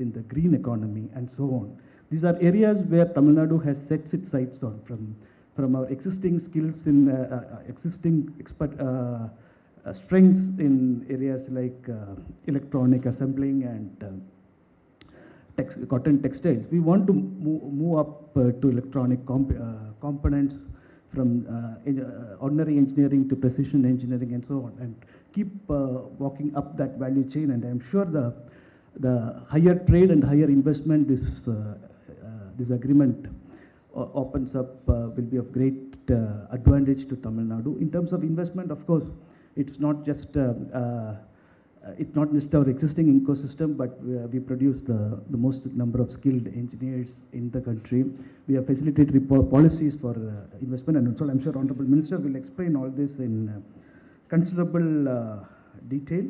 in the green economy, and so on. These are areas where Tamil Nadu has set its sights on from our existing skills in existing strengths in areas like electronic assembling and cotton textiles. We want to move up to electronic components from ordinary engineering to precision engineering and so on, and keep walking up that value chain. And I'm sure the higher trade and higher investment this agreement opens up will be of great advantage to Tamil Nadu. In terms of investment, of course, it's not just our existing ecosystem, but we produce the most number of skilled engineers in the country. We have facilitated policies for investment, and so I'm sure Honorable Minister will explain all this in considerable detail.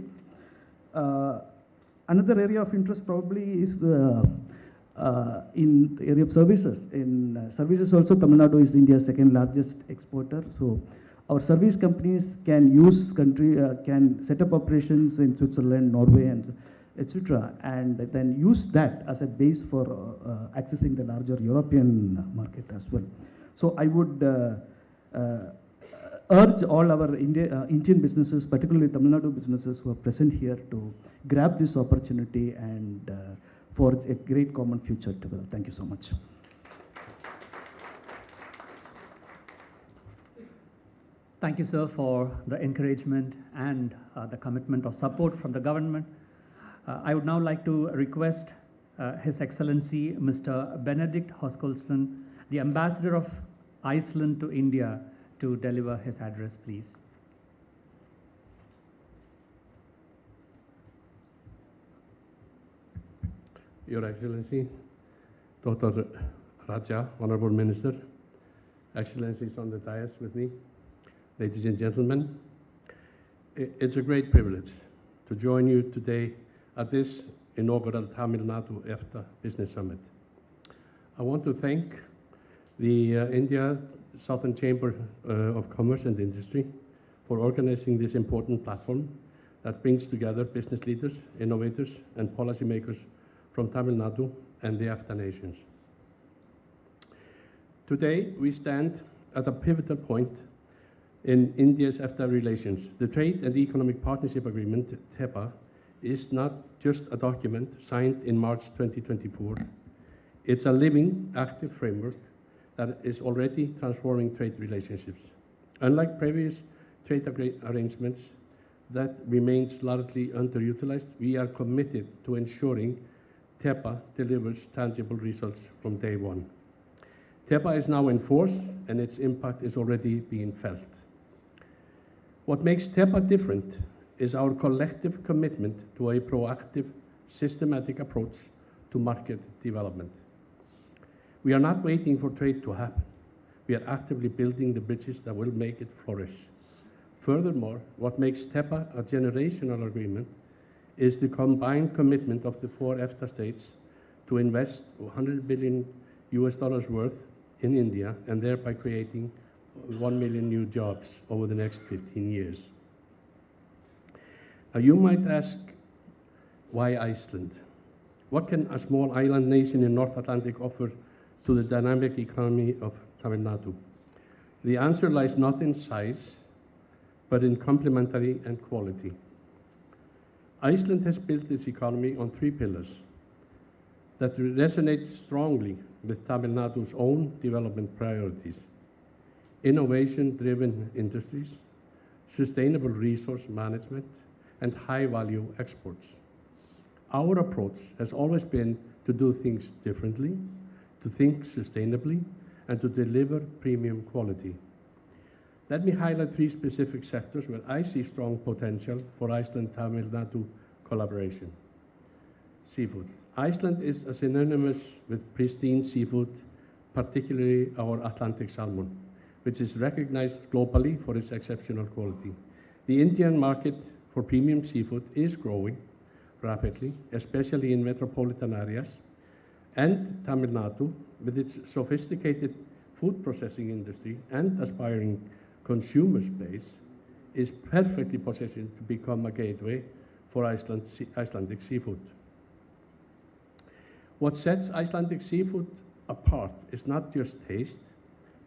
Another area of interest probably is in the area of services. In services also, Tamil Nadu is India's second largest exporter. So our service companies can set up operations in Switzerland, Norway, and etc., and then use that as a base for accessing the larger European market as well. So I would urge all our Indian businesses, particularly Tamil Nadu businesses who are present here, to grab this opportunity and forge a great common future together. Thank you so much. Thank you, sir, for the encouragement and the commitment of support from the government. I would now like to request His Excellency Mr. Benedict Hoskolson, the Ambassador of Iceland to India, to deliver his address, please. Your Excellency, Dr. Raja, Honorable Minister, Excellencies on the dais with me, ladies and gentlemen, it's a great privilege to join you today at this inaugural Tamil Nadu EFTA Business Summit. I want to thank the India Southern Chamber of Commerce and Industry for organizing this important platform that brings together business leaders, innovators, and policymakers from Tamil Nadu and the EFTA nations. Today, we stand at a pivotal point in India's EFTA relations. The Trade and Economic Partnership Agreement, TEPA, is not just a document signed in March 2024. It's a living, active framework that is already transforming trade relationships. Unlike previous trade arrangements that remains largely underutilized, we are committed to ensuring TEPA delivers tangible results from day one. TEPA is now in force, and its impact is already being felt. What makes TEPA different is our collective commitment to a proactive, systematic approach to market development. We are not waiting for trade to happen. We are actively building the bridges that will make it flourish. Furthermore, what makes TEPA a generational agreement is the combined commitment of the 4 EFTA states to invest $100 billion worth in India, and thereby creating 1 million new jobs over the next 15 years. Now, you might ask, why Iceland? What can a small island nation in North Atlantic offer to the dynamic economy of Tamil Nadu? The answer lies not in size, but in complementary and quality. Iceland has built its economy on 3 pillars that resonate strongly with Tamil Nadu's own development priorities: innovation-driven industries, sustainable resource management, and high-value exports. Our approach has always been to do things differently, to think sustainably, and to deliver premium quality. Let me highlight 3 specific sectors where I see strong potential for Iceland-Tamil Nadu collaboration. Seafood. Iceland is synonymous with pristine seafood, particularly our Atlantic salmon, which is recognized globally for its exceptional quality. The Indian market for premium seafood is growing rapidly, especially in metropolitan areas, and Tamil Nadu, with its sophisticated food processing industry and aspiring consumer space, is perfectly positioned to become a gateway for Icelandic seafood. What sets Icelandic seafood apart is not just taste,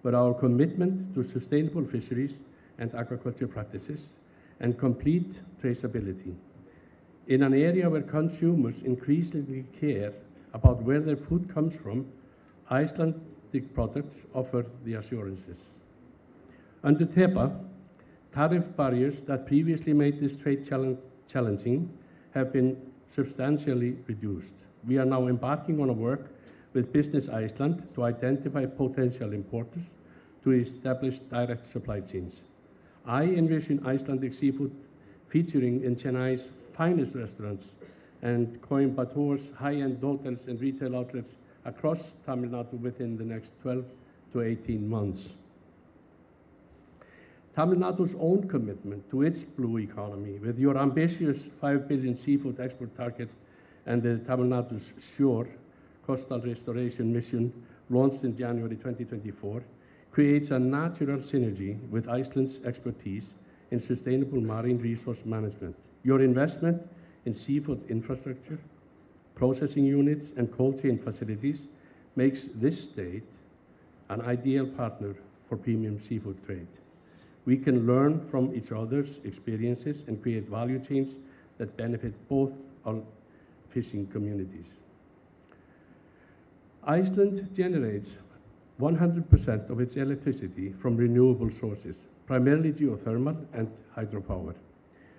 but our commitment to sustainable fisheries and aquaculture practices and complete traceability. In an area where consumers increasingly care about where their food comes from, Icelandic products offer the assurances. Under TEPA, tariff barriers that previously made this trade challenging have been substantially reduced. We are now embarking on a work with Business Iceland to identify potential importers to establish direct supply chains. I envision Icelandic seafood featuring in Chennai's finest restaurants and Coimbator's high-end hotels and retail outlets across Tamil Nadu within the next 12 to 18 months. Tamil Nadu's own commitment to its blue economy with your ambitious 5 billion seafood export target and the Tamil Nadu's SURE coastal restoration mission launched in January 2024 creates a natural synergy with Iceland's expertise in sustainable marine resource management. Your investment in seafood infrastructure, processing units, and cold chain facilities makes this state an ideal partner for premium seafood trade. We can learn from each other's experiences and create value chains that benefit both our fishing communities. Iceland generates 100% of its electricity from renewable sources, primarily geothermal and hydropower.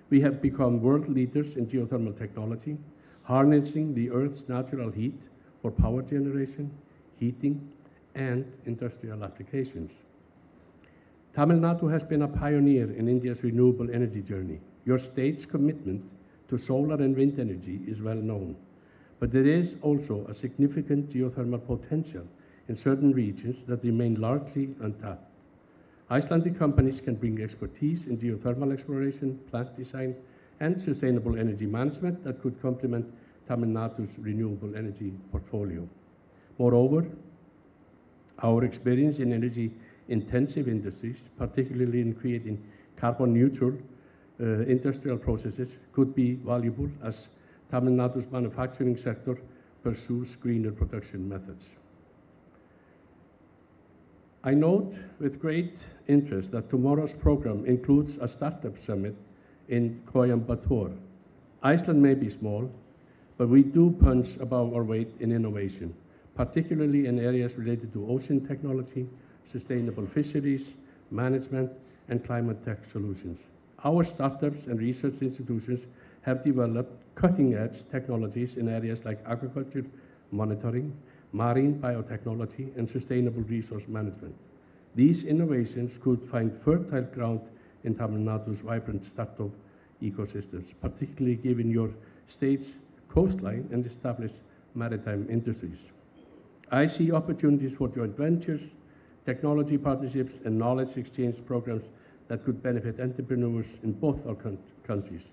We have become world leaders in geothermal technology, harnessing the Earth's natural heat for power generation, heating, and industrial applications. Tamil Nadu has been a pioneer in India's renewable energy journey. Your state's commitment to solar and wind energy is well known, but there is also a significant geothermal potential in certain regions that remain largely untapped. Icelandic companies can bring expertise in geothermal exploration, plant design, and sustainable energy management that could complement Tamil Nadu's renewable energy portfolio. Moreover, our experience in energy-intensive industries, particularly in creating carbon-neutral industrial processes, could be valuable as Tamil Nadu's manufacturing sector pursues greener production methods. I note with great interest that tomorrow's program includes a startup summit in Coimbatore. Iceland may be small, but we do punch above our weight in innovation, particularly in areas related to ocean technology, sustainable fisheries, management, and climate tech solutions. Our startups and research institutions have developed cutting-edge technologies in areas like agriculture, monitoring, marine biotechnology, and sustainable resource management. These innovations could find fertile ground in Tamil Nadu's vibrant startup ecosystems, particularly given your state's coastline and established maritime industries. I see opportunities for joint ventures, technology partnerships, and knowledge exchange programs that could benefit entrepreneurs in both our countries.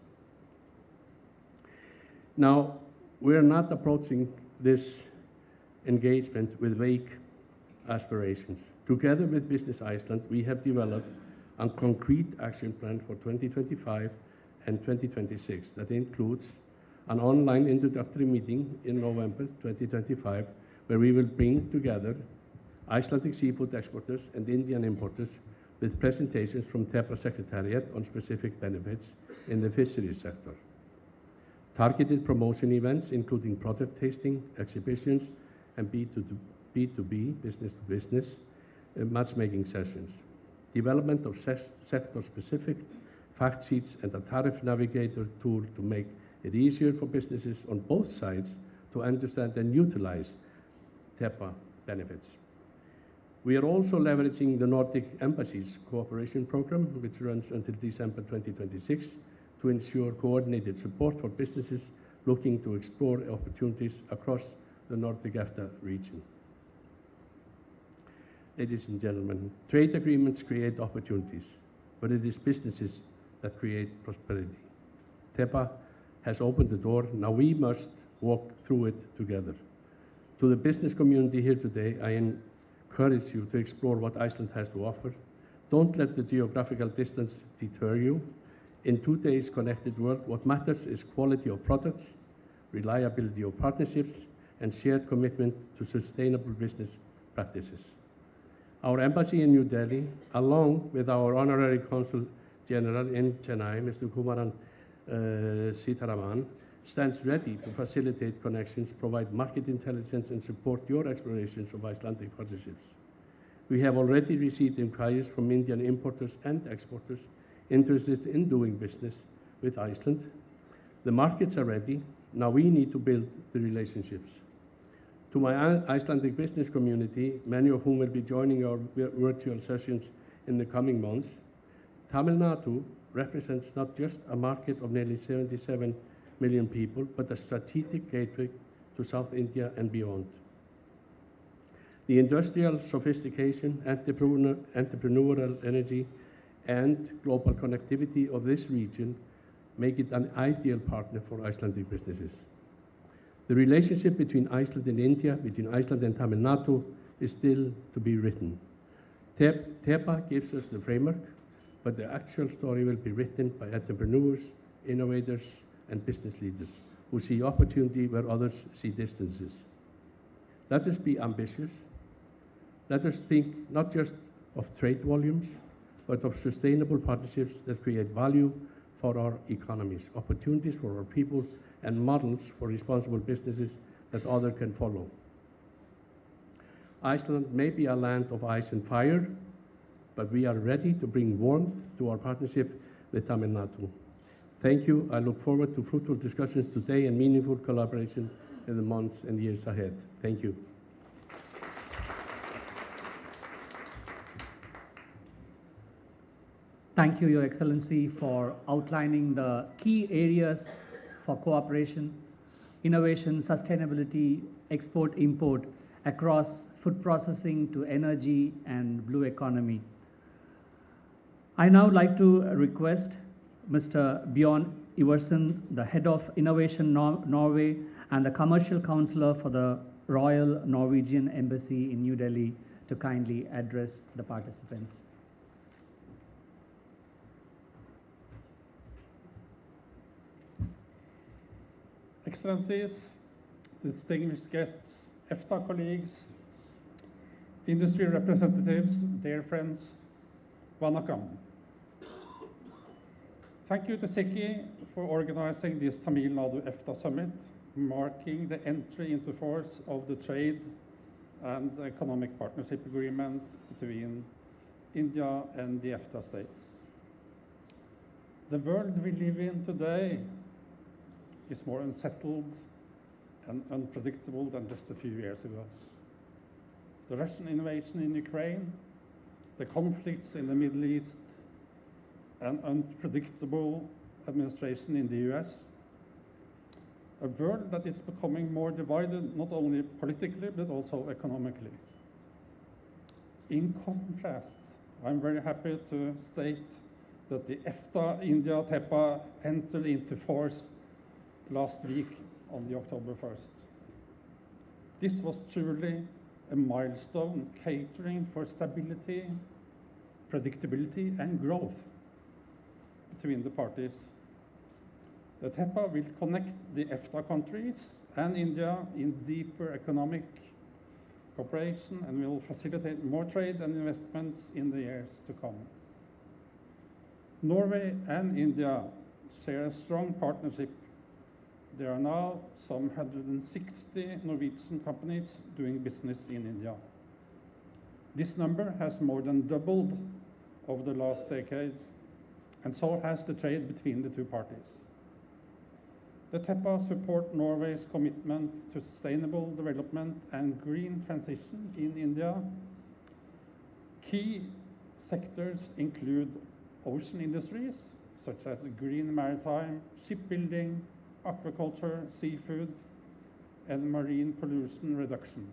Now, we're not approaching this engagement with vague aspirations. Together with Business Iceland, we have developed a concrete action plan for 2025 and 2026 that includes an online introductory meeting in November 2025, where we will bring together Icelandic seafood exporters and Indian importers with presentations from TEPA Secretariat on specific benefits in the fisheries sector. Targeted promotion events, including product tasting, exhibitions, and B2B, business-to-business, matchmaking sessions. Development of sector-specific fact sheets and a tariff navigator tool to make it easier for businesses on both sides to understand and utilize TEPA benefits. We are also leveraging the Nordic Embassies Cooperation Program, which runs until December 2026, to ensure coordinated support for businesses looking to explore opportunities across the Nordic EFTA region. Ladies and gentlemen, trade agreements create opportunities, but it is businesses that create prosperity. TEPA has opened the door. Now we must walk through it together. To the business community here today, I encourage you to explore what Iceland has to offer. Don't let the geographical distance deter you. In today's connected world, what matters is quality of products, reliability of partnerships, and shared commitment to sustainable business practices. Our embassy in New Delhi, along with our Honorary Consul General in Chennai, Mr. Kumaran Sitaraman, stands ready to facilitate connections, provide market intelligence, and support your explorations of Icelandic partnerships. We have already received inquiries from Indian importers and exporters interested in doing business with Iceland. The markets are ready. Now we need to build the relationships. To my Icelandic business community, many of whom will be joining our virtual sessions in the coming months, Tamil Nadu represents not just a market of nearly 77 million people, but a strategic gateway to South India and beyond. The industrial sophistication, entrepreneurial energy, and global connectivity of this region make it an ideal partner for Icelandic businesses. The relationship between Iceland and India, between Iceland and Tamil Nadu, is still to be written. TEPA gives us the framework, but the actual story will be written by entrepreneurs, innovators, and business leaders who see opportunity where others see distances. Let us be ambitious. Let us think not just of trade volumes, but of sustainable partnerships that create value for our economies, opportunities for our people, and models for responsible businesses that others can follow. Iceland may be a land of ice and fire, but we are ready to bring warmth to our partnership with Tamil Nadu. Thank you. I look forward to fruitful discussions today and meaningful collaboration in the months and years ahead. Thank you. Thank you, Your Excellency, for outlining the key areas for cooperation, innovation, sustainability, export-import across food processing to energy and blue economy. I now like to request Mr. Bjorn Iversen, the Head of Innovation Norway and the Commercial Counselor for the Royal Norwegian Embassy in New Delhi, to kindly address the participants. Excellencies, distinguished guests, EFTA colleagues, industry representatives, dear friends, Vanakkam. Thank you to Siki for organizing this Tamil Nadu EFTA summit, marking the entry into force of the trade and economic partnership agreement between India and the EFTA states. The world we live in today is more unsettled and unpredictable than just a few years ago. The Russian invasion in Ukraine, the conflicts in the Middle East, and unpredictable administration in the US, a world that is becoming more divided not only politically but also economically. In contrast, I'm very happy to state that the EFTA-India TEPA entered into force last week on the October 1st. This was truly a milestone catering for stability, predictability, and growth between the parties. The TEPA will connect the EFTA countries and India in deeper economic cooperation and will facilitate more trade and investments in the years to come. Norway and India share a strong partnership. There are now some 160 Norwegian companies doing business in India. This number has more than doubled over the last decade, and so has the trade between the two parties. The TEPA support Norway's commitment to sustainable development and green transition in India. Key sectors include ocean industries, such as green maritime, shipbuilding, aquaculture, seafood, and marine pollution reduction.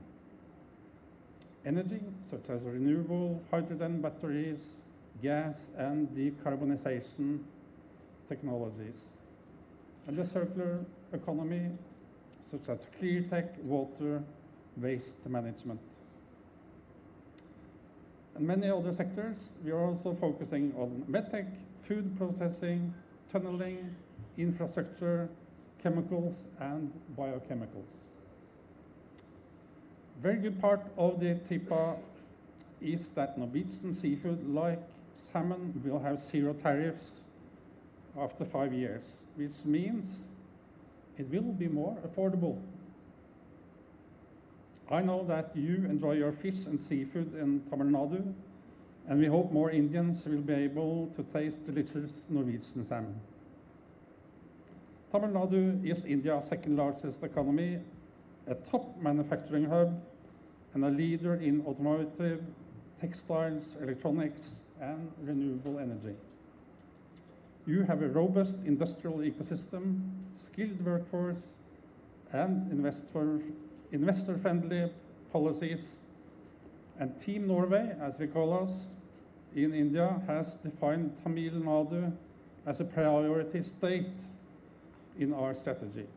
Energy, such as renewable hydrogen batteries, gas and decarbonization technologies. And the circular economy, such as clear tech, water, waste management. And many other sectors. We are also focusing on medtech, food processing, tunneling, infrastructure, chemicals, and biochemicals. Very good part of the TIPA is that Norwegian seafood, like salmon, will have zero tariffs after 5 years, which means it will be more affordable. I know that you enjoy your fish and seafood in Tamil Nadu, and we hope more Indians will be able to taste delicious Norwegian salmon. Tamil Nadu is India's second largest economy, a top manufacturing hub, and a leader in automotive, textiles, electronics, and renewable energy. You have a robust industrial ecosystem, skilled workforce, and investor-friendly policies. And Team Norway, as we call us in India, has defined Tamil Nadu as a priority state in our strategy.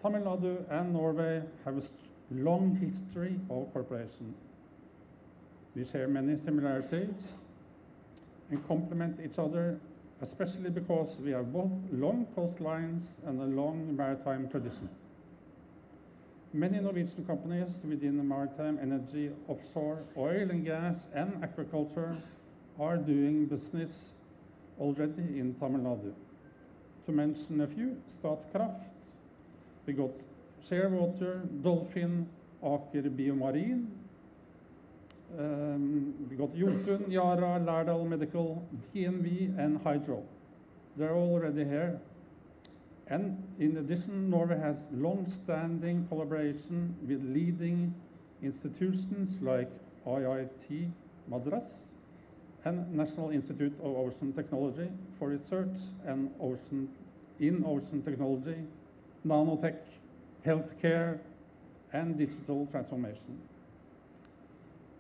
Tamil Nadu and Norway have a long history of cooperation. We share many similarities and complement each other, especially because we have both long coastlines and a long maritime tradition. Many Norwegian companies within the maritime energy, offshore, oil and gas, and aquaculture are doing business already in Tamil Nadu. To mention a few, Statkraft, we got Shearwater, Dolphin, Aker Biomarine, we got Jotun, Yara, Lærdal Medical, DNV, and Hydro. They're already here. And in addition, Norway has long-standing collaboration with leading institutions like IIT Madras and National Institute of Ocean Technology for research and ocean technology, nanotech, healthcare, and digital transformation.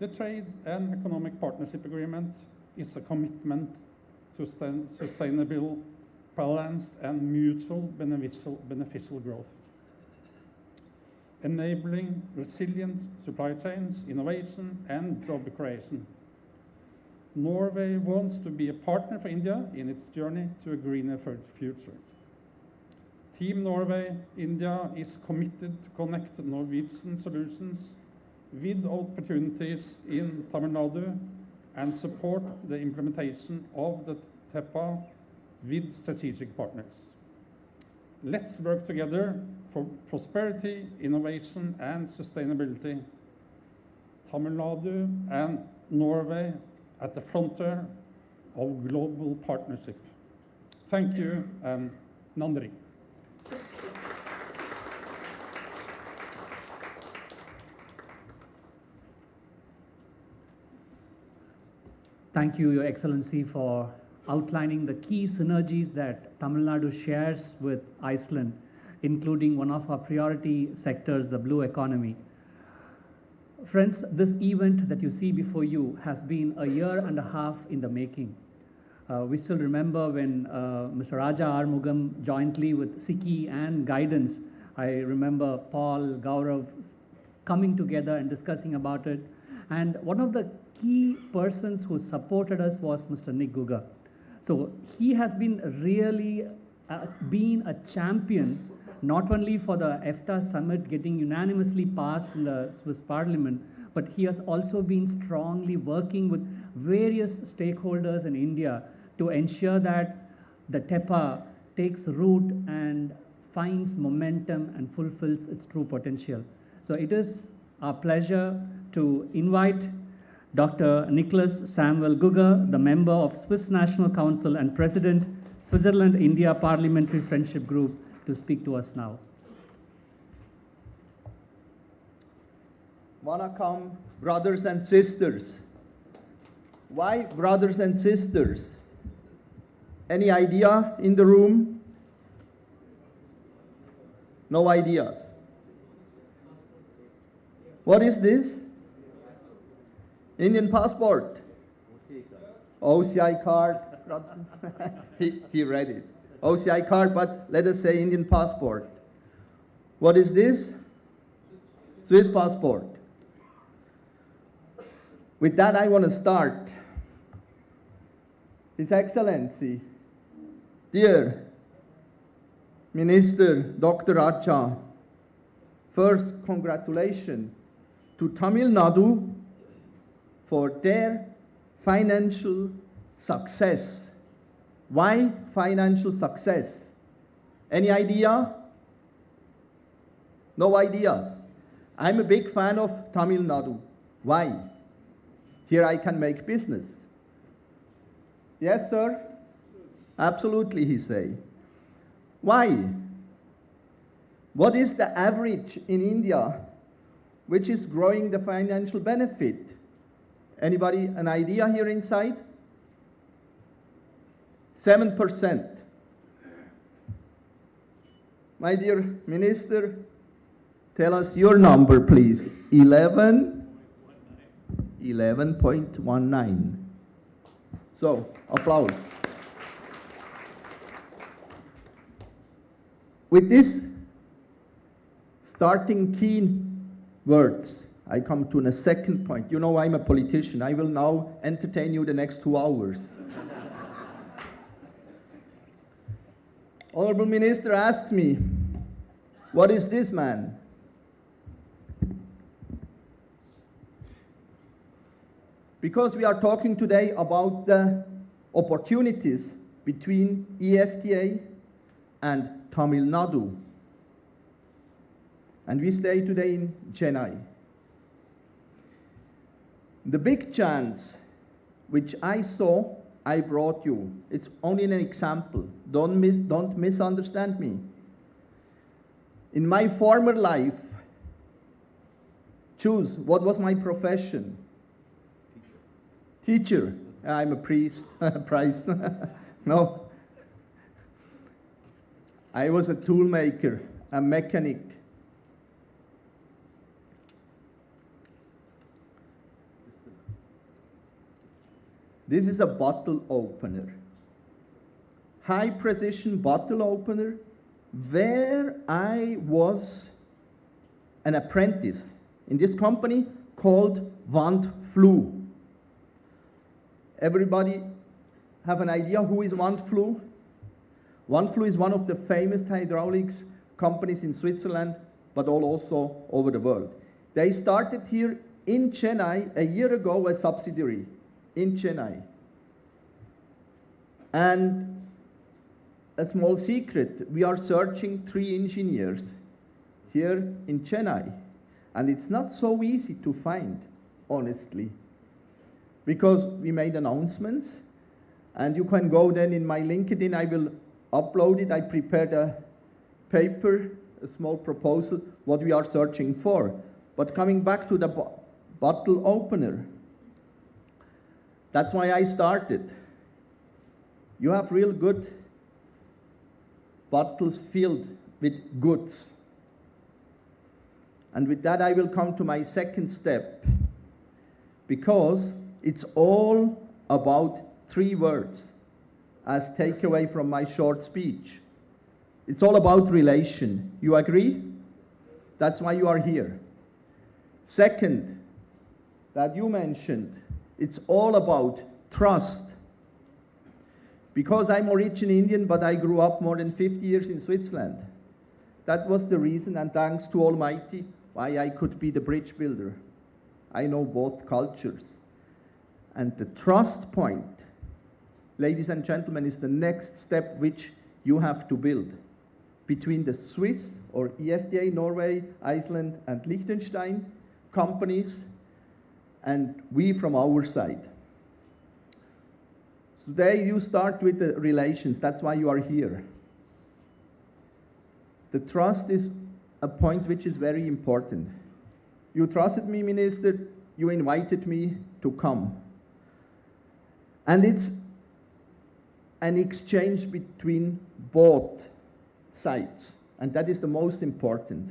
The Trade and Economic Partnership Agreement is a commitment to sustainable, balanced, and mutual beneficial growth, enabling resilient supply chains, innovation, and job creation. Norway wants to be a partner for India in its journey to a greener future. Team Norway India is committed to connect Norwegian solutions with opportunities in Tamil Nadu and support the implementation of the TEPA with strategic partners. Let's work together for prosperity, innovation, and sustainability. Tamil Nadu and Norway at the frontier of global partnership. Thank you, and Nandri. Thank you, Your Excellency, for outlining the key synergies that Tamil Nadu shares with Iceland, including one of our priority sectors, the blue economy. Friends, this event that you see before you has been a year and a half in the making. We still remember when Mr. Raja Armugam jointly with Siki and Guidance, I remember Paul, Gaurav coming together and discussing about it. And one of the key persons who supported us was Mr. Nick Guga. So he has been really been a champion, not only for the EFTA summit getting unanimously passed in the Swiss Parliament, but he has also been strongly working with various stakeholders in India to ensure that the TEPA takes root and finds momentum and fulfills its true potential. So it is our pleasure to invite Dr. Nicholas Samuel Guga, the member of Swiss National Council and President, Switzerland-India Parliamentary Friendship Group, to speak to us now. Vanakkam, brothers and sisters. Why brothers and sisters? Any idea in the room? No ideas. What is this? Indian passport. OCI card. he read it. OCI card, but let us say Indian passport. What is this? Swiss passport. With that, I want to start. His Excellency, dear Minister Dr. Acha, First, congratulations to Tamil Nadu for their financial success. Why financial success? Any idea? No ideas. I'm a big fan of Tamil Nadu. Why? Here I can make business. Yes, sir? Absolutely, he say. Why? What is the average in India which is growing the financial benefit? Anybody an idea here inside? 7%. My dear Minister, tell us your number, please. 11.19. So, applause. With this starting key words, I come to a second point. You know I'm a politician. I will now entertain you the next 2 hours. Honorable Minister asks me, what is this man? Because we are talking today about the opportunities between EFTA and Tamil Nadu. And we stay today in Chennai. The big chance which I saw, I brought you. It's only an example. Don't misunderstand me. In my former life, choose, what was my profession? Teacher. I'm a priest. Priest. No. I was a tool maker, a mechanic. This is a bottle opener. High precision bottle opener where I was an apprentice in this company called Wandfluh. Everybody have an idea who is Wandfluh? Wandfluh is one of the famous hydraulics companies in Switzerland, but also over the world. They started here in Chennai a year ago, a subsidiary in Chennai. And a small secret, we are searching 3 engineers here in Chennai. And it's not so easy to find, honestly, because we made announcements, and you can go then in my LinkedIn, I will upload it. I prepared a paper, a small proposal, what we are searching for. But coming back to the bottle opener, that's why I started. You have real good bottles filled with goods. And with that, I will come to my second step, because it's all about 3 words as takeaway from my short speech. It's all about relation. You agree? That's why you are here. Second, that you mentioned, it's all about trust. Because I'm originally Indian, but I grew up more than 50 years in Switzerland. That was the reason, and thanks to Almighty, why I could be the bridge builder. I know both cultures. And the trust point, ladies and gentlemen, is the next step which you have to build between the Swiss or EFTA, Norway, Iceland, and Liechtenstein companies, and we from our side. Today you start with the relations. That's why you are here. The trust is a point which is very important. You trusted me, Minister. You invited me to come. And it's an exchange between both sides. And that is the most important.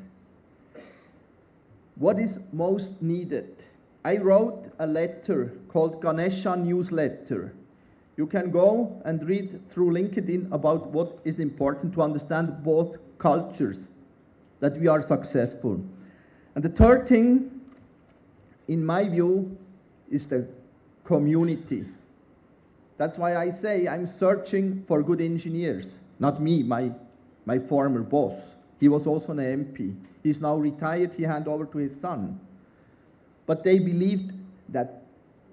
What is most needed? I wrote a letter called Ganesha Newsletter. You can go and read through LinkedIn about what is important to understand both cultures, that we are successful. And the third thing, in my view, is the community. That's why I say I'm searching for good engineers, not me, my former boss. He was also an MP. He's now retired, he handed over to his son. But they believed that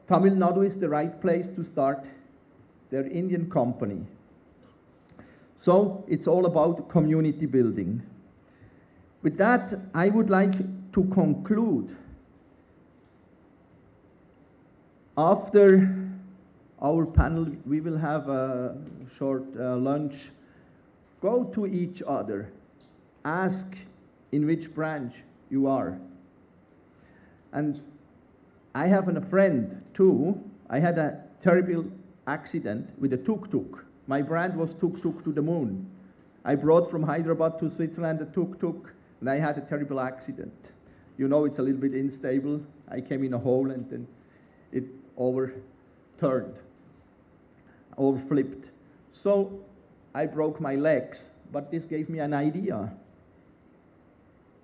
Tamil Nadu is the right place to start their Indian company. So it's all about community building. With that, I would like to conclude. After our panel, we will have a short lunch. Go to each other. Ask in which branch you are. And I have a friend too. I had a terrible accident with a tuk-tuk. My brand was tuk-tuk to the moon. I brought from Hyderabad to Switzerland a tuk-tuk, and I had a terrible accident. You know, it's a little bit unstable. I came in a hole and then it overturned, overflipped. So I broke my legs, but this gave me an idea.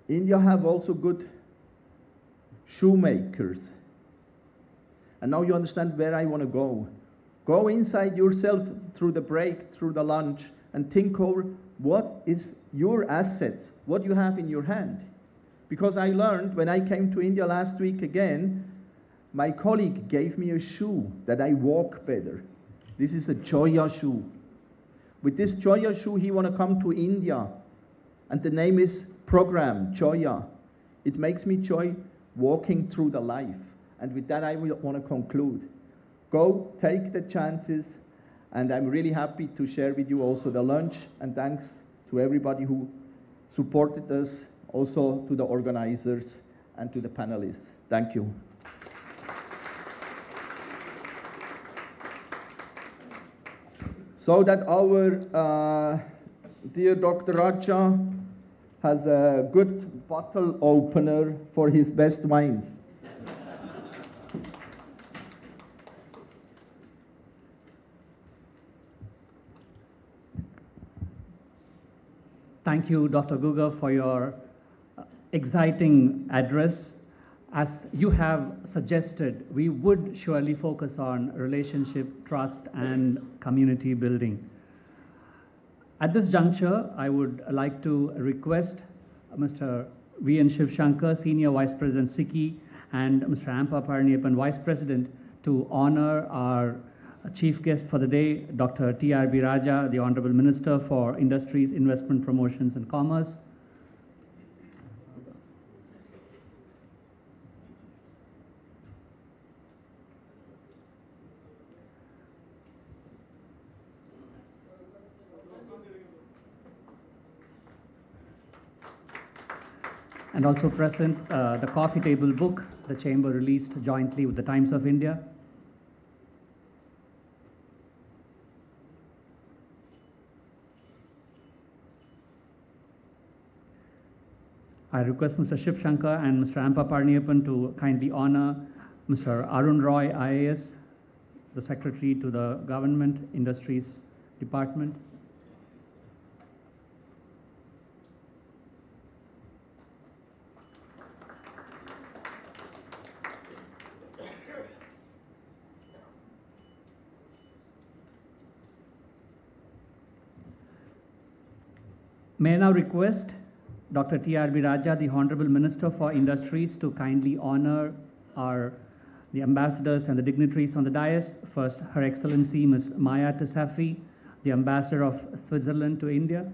India have also good shoemakers. And now you understand where I want to go. Go inside yourself through the break, through the lunch, and think over what is your assets, what you have in your hand. Because I learned when I came to India last week again, my colleague gave me a shoe that I walk better. This is a Joya shoe. With this Joya shoe, he want to come to India. And the name is Program Joya. It makes me joy walking through the life. And with that, I want to conclude. Go, take the chances, and I'm really happy to share with you also the lunch, and thanks to everybody who supported us, also to the organizers and to the panelists. Thank you. So that our dear Dr. Raja has a good bottle opener for his best wines. Thank you, Dr. Guga, for your exciting address. As you have suggested, we would surely focus on relationship, trust, and community building. At this juncture, I would like to request Mr. V.N. Shivshankar, Senior Vice President, SICI, and Mr. Ampa Parniappan, Vice President, to honor our chief guest for the day, Dr. TRB Raja, the Honorable Minister for Industries, Investment Promotions and Commerce. And also present the coffee table book the Chamber released jointly with the Times of India. I request Mr. Shivshankar and Mr. Ampa Parniappan to kindly honor Mr. Arun Roy, IAS, the Secretary to the Government Industries Department. May I now request Dr. TRB Raja, the Honorable Minister for Industries, to kindly honor the ambassadors and the dignitaries on the dais. First, Her Excellency Ms. Maya Tasafi, the Ambassador of Switzerland to India.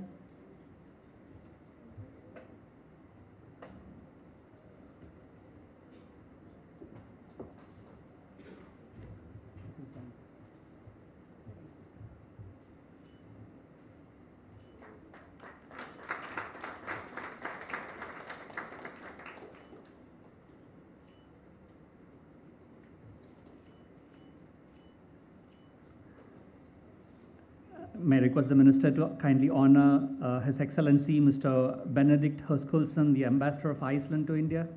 May I request the Minister to kindly honor His Excellency Mr. Benedict Höskulsson, the Ambassador of Iceland to India.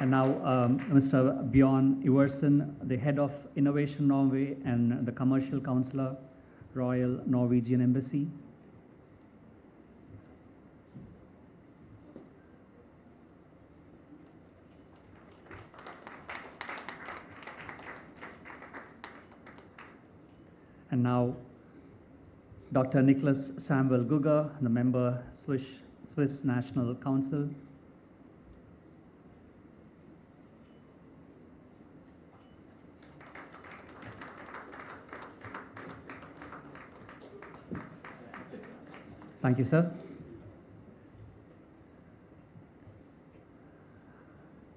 And now, Mr. Bjorn Iversen, the Head of Innovation Norway and the Commercial Counselor, Royal Norwegian Embassy. And now, Dr. Nicholas Samuel Gugger, the member, Swiss National Council. Thank you, sir.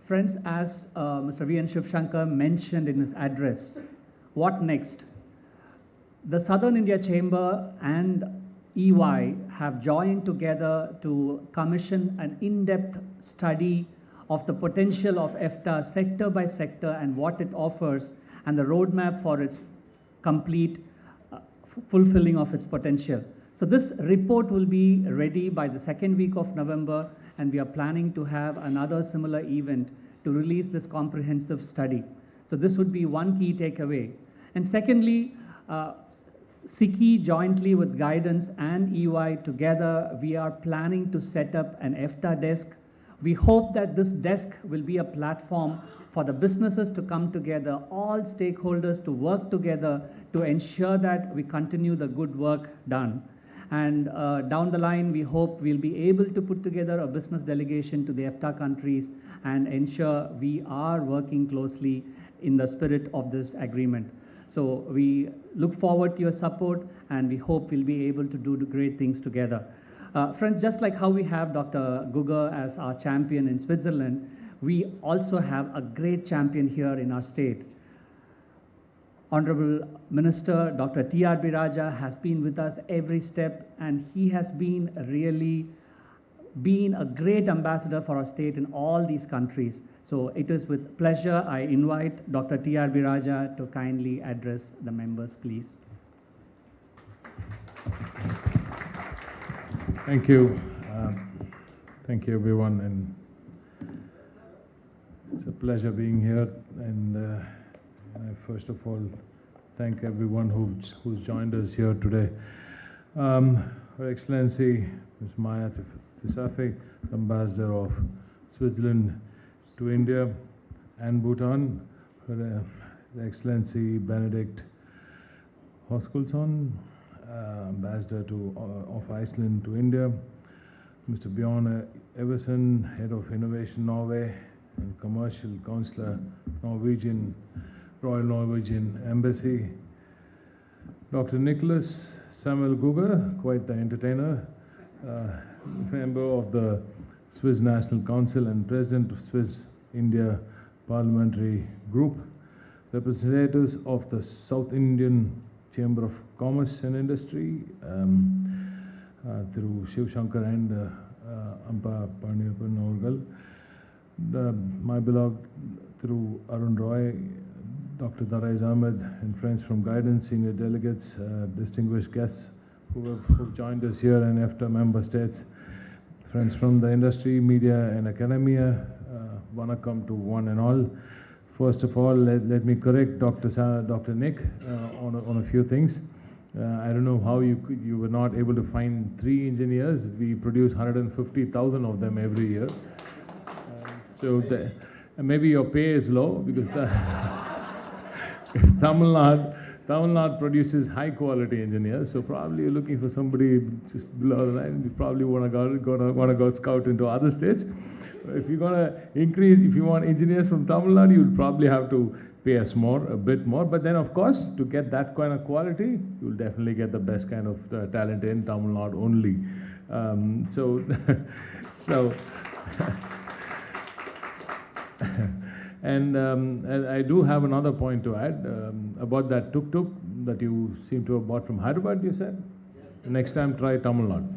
Friends, as Mr. V. N. Shivshankar mentioned in his address, what next? The Southern India Chamber and EY have joined together to commission an in-depth study of the potential of EFTA sector by sector and what it offers and the roadmap for its complete fulfilling of its potential. So this report will be ready by the second week of November, and we are planning to have another similar event to release this comprehensive study. So this would be one key takeaway. And secondly, SICI jointly with Guidance and EY together, we are planning to set up an EFTA desk. We hope that this desk will be a platform for the businesses to come together, all stakeholders to work together to ensure that we continue the good work done. And down the line, we hope we'll be able to put together a business delegation to the EFTA countries and ensure we are working closely in the spirit of this agreement. So we look forward to your support, and we hope we'll be able to do great things together. Friends, just like how we have Dr. Gugger as our champion in Switzerland, we also have a great champion here in our state. Honorable Minister Dr. TRB Raja has been with us every step, and he has been really a great ambassador for our state in all these countries. So it is with pleasure I invite Dr. TRB Raja to kindly address the members, please. Thank you. Thank you, everyone. And it's a pleasure being here. And I first of all thank everyone who's joined us here today. Her Excellency Ms. Maya Tisafi, Ambassador of Switzerland to India and Bhutan, Her Excellency Benedict Hoskulson, Ambassador of Iceland to India, Mr. Bjorn Everson, Head of Innovation Norway and Commercial Counselor, Royal Norwegian Embassy, Dr. Nicholas Samuel Gugger, quite the entertainer, member of the Swiss National Council and President of Swiss India Parliamentary Group, representatives of the South Indian Chamber of Commerce and Industry, through Shiv Shankar and Ampa Parniapan Orgal, my beloved through Arun Roy, Dr. Daraiz Ahmed and friends from Guidance, senior delegates, distinguished guests who've joined us here and EFTA member states, friends from the industry, media and academia, Vanakkam to one and all. First of all, let me correct Dr. Nick on a few things. I don't know how you were not able to find 3 engineers. We produce 150,000 of them every year. So maybe your pay is low because Tamil Nadu produces high quality engineers. So probably you're looking for somebody just below the line. You probably want to go scout into other states. If you're gonna increase, if you want engineers from Tamil Nadu, you'll probably have to pay us a bit more. But then, of course, to get that kind of quality, you'll definitely get the best kind of talent in Tamil Nadu only. And I do have another point to add about that tuk-tuk that you seem to have bought from Hyderabad, you said? Yes. Next time, try Tamil Nadu.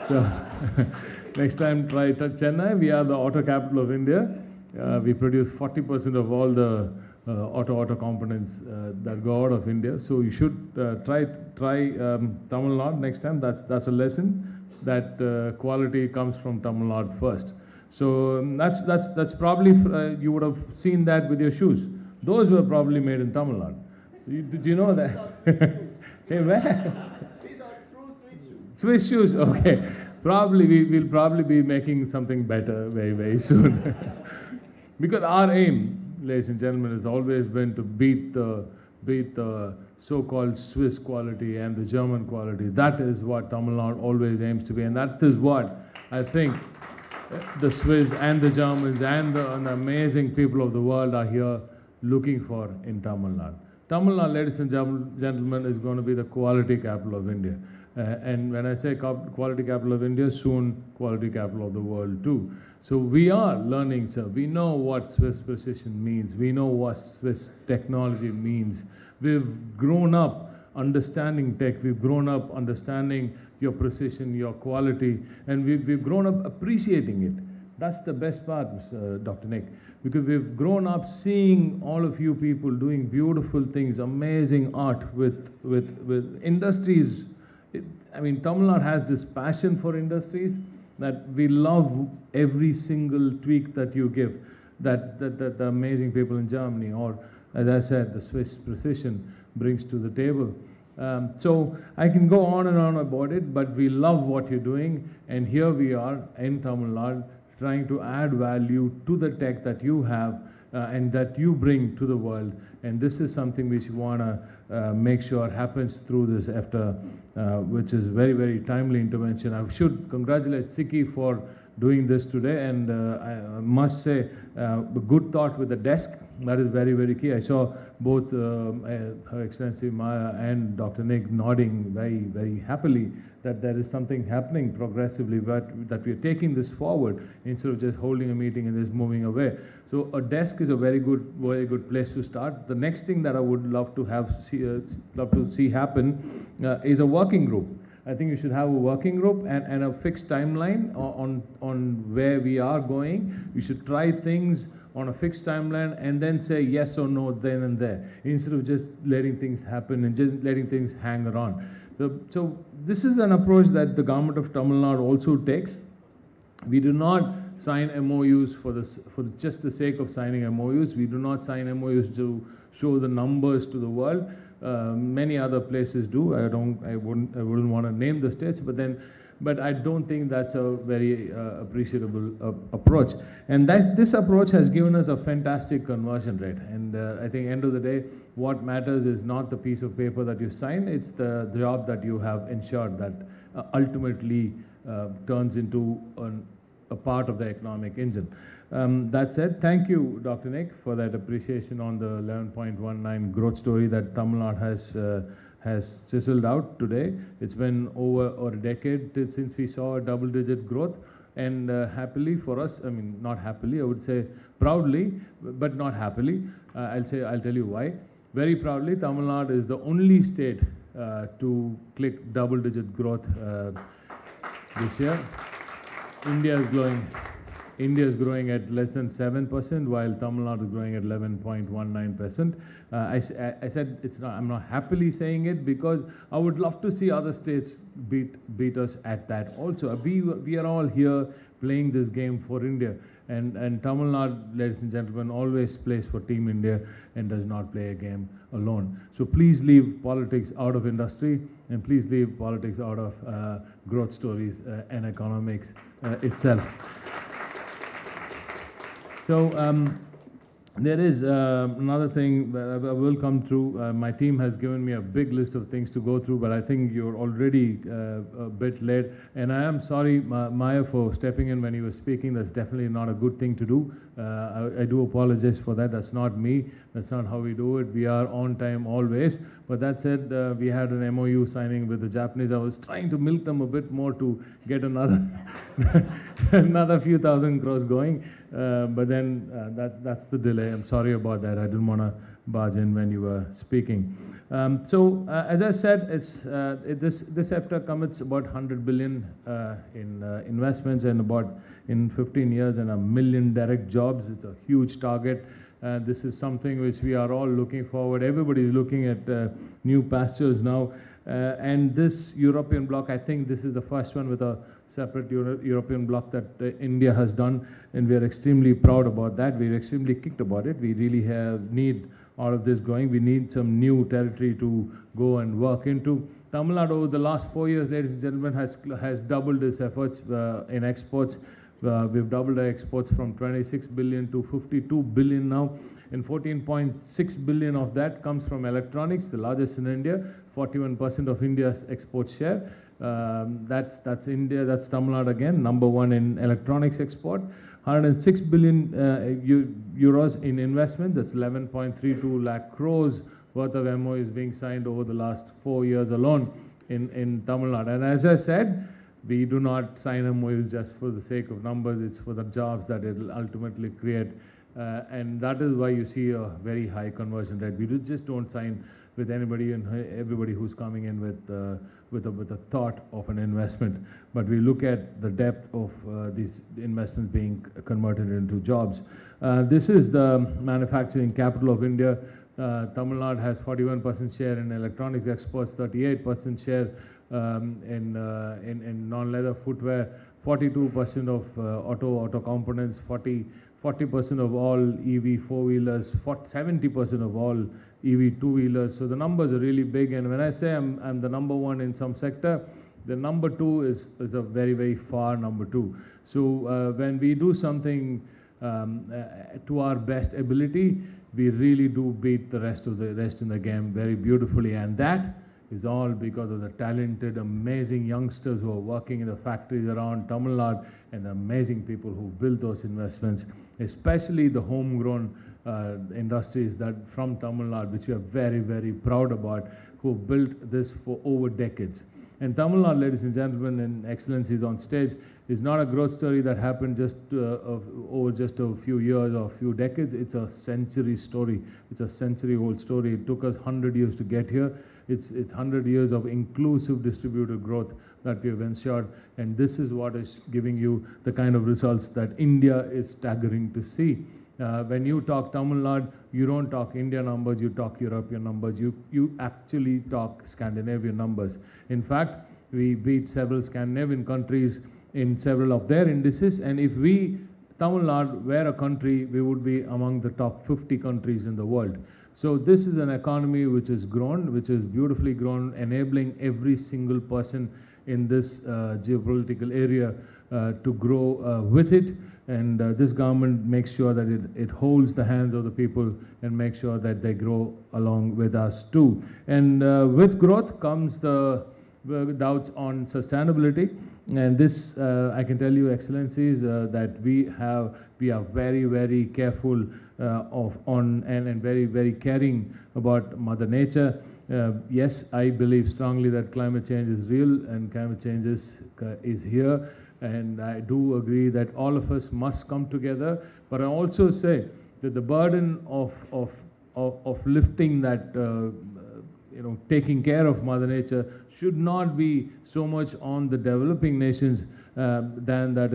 So next time, try Chennai. We are the auto capital of India. We produce 40% of all the auto components that go out of India. So you should try Tamil Nadu next time. That's a lesson that quality comes from Tamil Nadu first. So that's probably you would have seen that with your shoes. Those were probably made in Tamil Nadu. So do you know that? Hey, where? These are true Swiss shoes. Swiss shoes. Okay. Probably we'll probably be making something better very, very soon. Because our aim, ladies and gentlemen, has always been to beat the be it the so-called Swiss quality and the German quality. That is what Tamil Nadu always aims to be, and that is what I think the Swiss and the Germans and the amazing people of the world are here looking for in Tamil Nadu. Tamil Nadu, ladies and gentlemen, is going to be the quality capital of India. And when I say quality capital of India, soon quality capital of the world too. So we are learning, sir. We know what Swiss precision means. We know what Swiss technology means. We've grown up understanding tech. We've grown up understanding your precision, your quality, and we've grown up appreciating it. That's the best part, Dr. Nick, because we've grown up seeing all of you people doing beautiful things, amazing art with industries. I mean, Tamil Nadu has this passion for industries that we love every single tweak that you give, that the amazing people in Germany, or as I said, the Swiss precision brings to the table. So I can go on and on about it, but we love what you're doing, and here we are in Tamil Nadu trying to add value to the tech that you have and that you bring to the world. And this is something which we want to make sure happens through this EFTA, which is very, very timely intervention. I should congratulate Siki for doing this today, and I must say, a good thought with the desk. That is very, very key. I saw both Her Excellency Maya and Dr. Nick nodding very, very happily that there is something happening progressively, but that we are taking this forward instead of just holding a meeting and just moving away. So a desk is a very good place to start. The next thing that I would love to see happen is a working group. I think you should have a working group and a fixed timeline on where we are going. We should try things on a fixed timeline and then say yes or no then and there, instead of just letting things happen and just letting things hang around. So this is an approach that the government of Tamil Nadu also takes. We do not sign MOUs for just the sake of signing MOUs. We do not sign MOUs to show the numbers to the world. Many other places do. I wouldn't want to name the states, but I don't think that's a very appreciable approach. And this approach has given us a fantastic conversion rate. And I think end of the day, what matters is not the piece of paper that you sign, it's the job that you have ensured that ultimately turns into a part of the economic engine. That said, thank you, Dr. Nick, for that appreciation on the 11.19 growth story that Tamil Nadu has chiseled out today. It's been over a decade since we saw a double-digit growth, and happily for us, I mean, not happily, I would say proudly, but not happily. I'll tell you why. Very proudly, Tamil Nadu is the only state to click double-digit growth this year. India is growing at less than 7%, while Tamil Nadu is growing at 11.19%. I said I'm not happily saying it because I would love to see other states beat us at that also. We are all here playing this game for India, and Tamil Nadu, ladies and gentlemen, always plays for Team India and does not play a game alone. So please leave politics out of industry, and please leave politics out of growth stories and economics itself. So there is another thing I will come through. My team has given me a big list of things to go through, but I think you're already a bit late. And I am sorry, Maya, for stepping in when you were speaking. That's definitely not a good thing to do. I do apologize for that. That's not me. That's not how we do it. We are on time always. But that said, we had an MOU signing with the Japanese. I was trying to milk them a bit more to get another another few thousand crores going. But then that's the delay. I'm sorry about that. I didn't want to barge in when you were speaking. So as I said, this EFTA commits about 100 billion in investments and about in 15 years and 1 million direct jobs. It's a huge target. This is something which we are all looking forward. Everybody is looking at new pastures now. And this European bloc, I think this is the first one with a separate European bloc that India has done, and we are extremely proud about that. We're extremely kicked about it. We really need all of this going. We need some new territory to go and work into. Tamil Nadu over the last 4 years, ladies and gentlemen, has doubled its efforts in exports. We've doubled our exports from 26 billion to 52 billion now, and 14.6 billion of that comes from electronics, the largest in India, 41% of India's export share. That's India, that's Tamil Nadu again, number one in electronics export. 106 billion euros in investment, that's 11.32 lakh crores worth of MOUs being signed over the last 4 years alone in Tamil Nadu. And as I said, we do not sign MOUs just for the sake of numbers, it's for the jobs that it will ultimately create. And that is why you see a very high conversion rate. We just don't sign with anybody and everybody who's coming in with a thought of an investment. But we look at the depth of these investments being converted into jobs. This is the manufacturing capital of India. Tamil Nadu has 41% share in electronics exports, 38% share in non-leather footwear, 42% of auto components, 40% of all EV four-wheelers, 70% of all EV two-wheelers. So the numbers are really big. And when I say I'm the number one in some sector, the number two is a very, very far number two. So when we do something to our best ability, we really do beat the rest in the game very beautifully. And that is all because of the talented, amazing youngsters who are working in the factories around Tamil Nadu and the amazing people who build those investments, especially the homegrown industries that from Tamil Nadu, which we are very, very proud about, who built this for over decades. And Tamil Nadu, ladies and gentlemen, and excellencies on stage, is not a growth story that happened just over just a few years or a few decades. It's a century story. It's a century-old story. It took us 100 years to get here. It's 100 years of inclusive distributed growth that we have ensured, and this is what is giving you the kind of results that India is staggering to see. When you talk Tamil Nadu, you don't talk India numbers, you talk European numbers, you actually talk Scandinavian numbers. In fact, we beat several Scandinavian countries in several of their indices, and if Tamil Nadu were a country, we would be among the top 50 countries in the world. So this is an economy which has grown, which is beautifully grown, enabling every single person in this geopolitical area to grow with it. And this government makes sure that it holds the hands of the people and makes sure that they grow along with us too. And with growth comes the doubts on sustainability. And this, I can tell you, Excellencies, that we are very, very careful and very, very caring about Mother Nature. Yes, I believe strongly that climate change is real and climate change is here. And I do agree that all of us must come together. But I also say that the burden of lifting that, taking care of Mother Nature should not be so much on the developing nations than it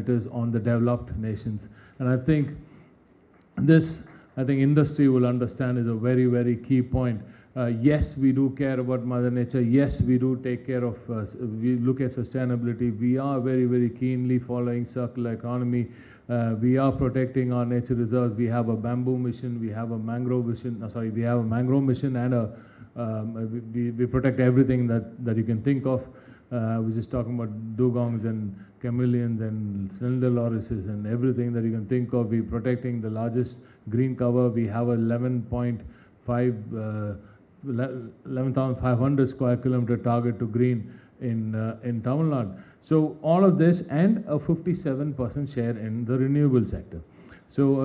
is on the developed nations. And I think industry will understand is a very, very key point. Yes, we do care about Mother Nature. Yes, we do take care of, we look at sustainability. We are very, very keenly following circular economy. We are protecting our nature reserves. We have a bamboo mission. We have a mangrove mission. We have a mangrove mission, and we protect everything that you can think of. We're just talking about dugongs and chameleons and cylinder lorises and everything that you can think of. We're protecting the largest green cover. We have a 11,500 square kilometer target to green in Tamil Nadu. So all of this, and a 57% share in the renewable sector. So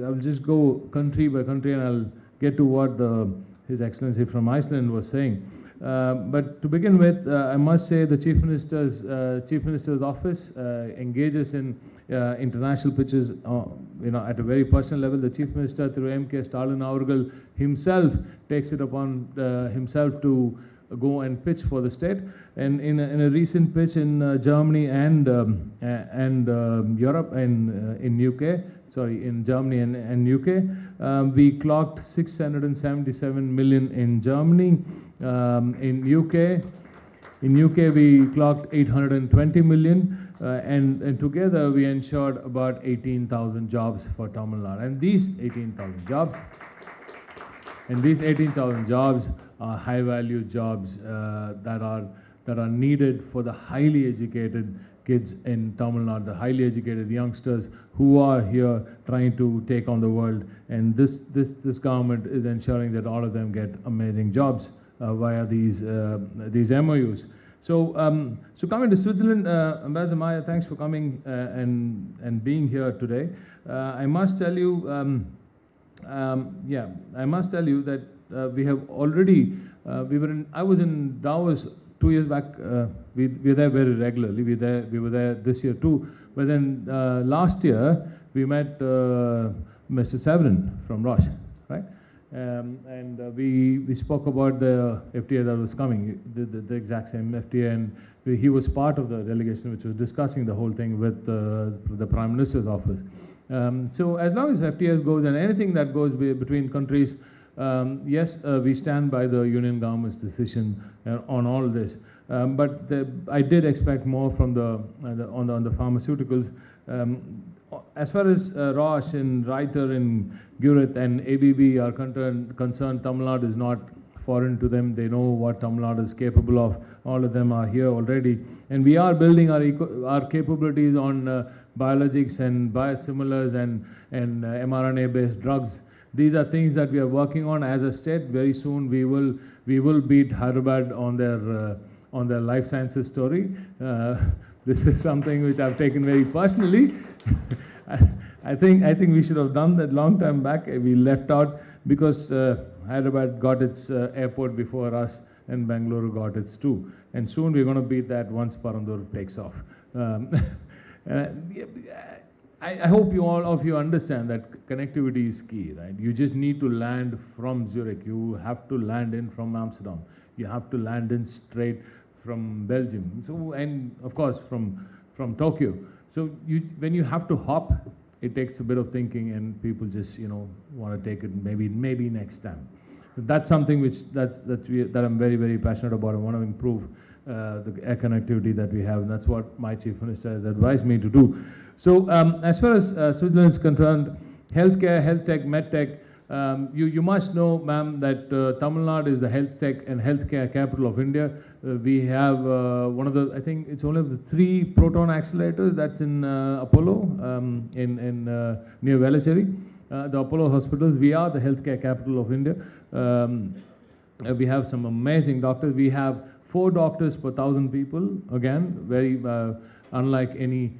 I'll just go country by country, and I'll get to what His Excellency from Iceland was saying. But to begin with, I must say the Chief Minister's office engages in international pitches, at a very personal level. The Chief Minister, through M.K. Stalin Avargal himself, takes it upon himself to go and pitch for the state. And in a recent pitch in Germany and Europe and in UK, in Germany and UK, we clocked 677 million in Germany. In UK we clocked 820 million, and together we ensured about 18,000 jobs for Tamil Nadu. And these 18,000 jobs are high-value jobs that are needed for the highly educated kids in Tamil Nadu, the highly educated youngsters who are here trying to take on the world. And this government is ensuring that all of them get amazing jobs via these MOUs. So coming to Switzerland, Ambassador Maya, thanks for coming and being here today. I must tell you, that we have already, I was in Davos 2 years back. We were there very regularly. We were there this year too. But then last year we met Mr. Severin from Roche, right? And we spoke about the FTA that was coming, the exact same FTA, and he was part of the delegation which was discussing the whole thing with the Prime Minister's office. So as long as FTA goes and anything that goes between countries, yes, we stand by the union government's decision on all this. But I did expect more from on the pharmaceuticals. As far as Roche and Reiter and Gurit and ABB are concerned, Tamil Nadu is not foreign to them. They know what Tamil Nadu is capable of. All of them are here already. And we are building our capabilities on biologics and biosimilars and mRNA-based drugs. These are things that we are working on. As I said, very soon we will beat Hyderabad on their life sciences story. This is something which I've taken very personally. I think we should have done that long time back. We left out because Hyderabad got its airport before us and Bangalore got its too. And soon we're going to beat that once Parandur takes off. I hope all of you understand that connectivity is key, right? You just need to land from Zurich. You have to land in from Amsterdam. You have to land in straight from Belgium. So, and of course from Tokyo. So when you have to hop, it takes a bit of thinking, and people just want to take it maybe next time. That's something that I'm very, very passionate about. I want to improve the air connectivity that we have, and that's what my Chief Minister has advised me to do. So as far as Switzerland is concerned, healthcare, health tech, med tech, you must know, ma'am, that Tamil Nadu is the health tech and healthcare capital of India. We have one of the, I think it's one of the 3 proton accelerators that's in Apollo, near Velachery. The Apollo hospitals, we are the healthcare capital of India. We have some amazing doctors. We have 4 doctors per 1,000 people. Again, very unlike any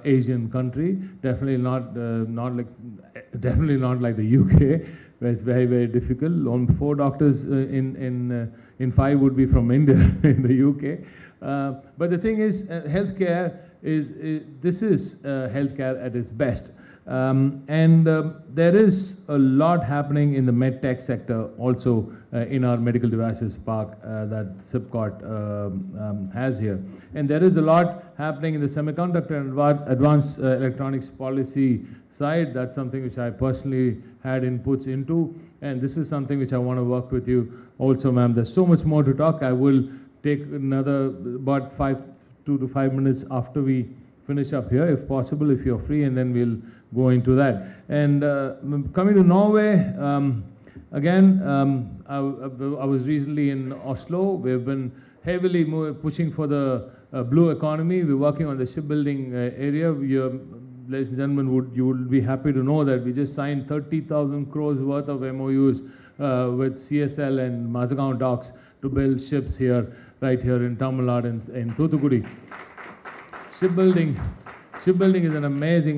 Asian country. Definitely not like the UK, where it's very, very difficult. Only 4 doctors in 5 would be from India in the UK. But the thing is, healthcare this is healthcare at its best. There is a lot happening in the med tech sector also in our medical devices park that SIPCOT has here. And there is a lot happening in the semiconductor and advanced electronics policy side. That's something which I personally had inputs into. And this is something which I want to work with you also, ma'am. There's so much more to talk. I will take another about 2 to 5 minutes after we finish up here, if possible, if you're free, and then we'll go into that. And coming to Norway, again, I was recently in Oslo. We've been heavily pushing for the blue economy. We're working on the shipbuilding area. Ladies and gentlemen, you would be happy to know that we just signed 30,000 crores worth of MOUs with CSL and Mazagaon docks to build ships here, right here in Tamil Nadu in Thoothukudi. Shipbuilding is an amazing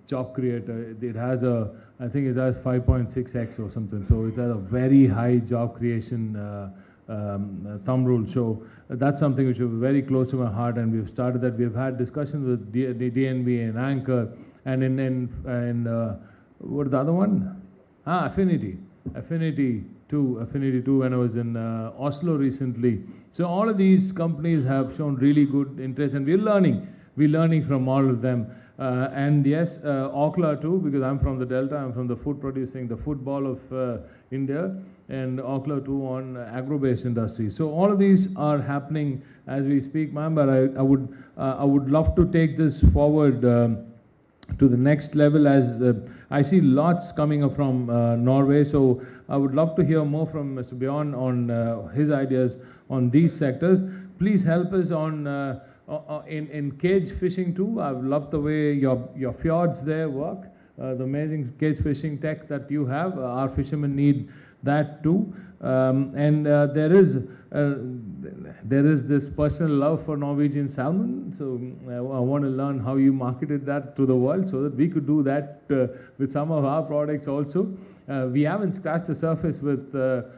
job creator. It has I think it has 5.6x or something. So it has a very high job creation thumb rule. So that's something which is very close to my heart, and we've started that. We've had discussions with DNB and Anchor, and in what the other one? Affinity 2 when I was in Oslo recently. So all of these companies have shown really good interest, and we're learning from all of them. And yes, Okla too, because I'm from the Delta, I'm from the food producing, the football of India, and Okla too on agro-based industry. So all of these are happening as we speak, ma'am, but I would love to take this forward to the next level, as I see lots coming up from Norway. So I would love to hear more from Mr. Bjorn on his ideas on these sectors. please help us on in cage fishing too. I've loved the way your fjords there work, the amazing cage fishing tech that you have. Our fishermen need that too. There is this personal love for Norwegian salmon, so I want to learn how you marketed that to the world so that we could do that with some of our products also. We haven't scratched the surface with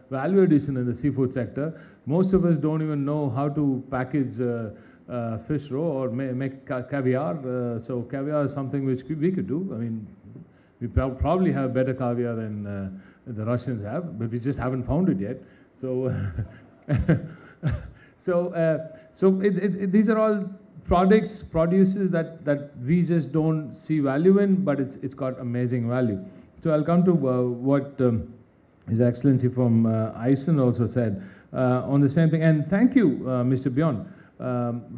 value addition in the seafood sector. Most of us don't even know how to package fish raw or make caviar. So caviar is something which we could do. I mean, we probably have better caviar than the Russians have, but we just haven't found it yet. So, these are all produces that we just don't see value in, but it's got amazing value. So I'll come to what His Excellency from Iceland also said on the same thing. And thank you, Mr. Bjorn,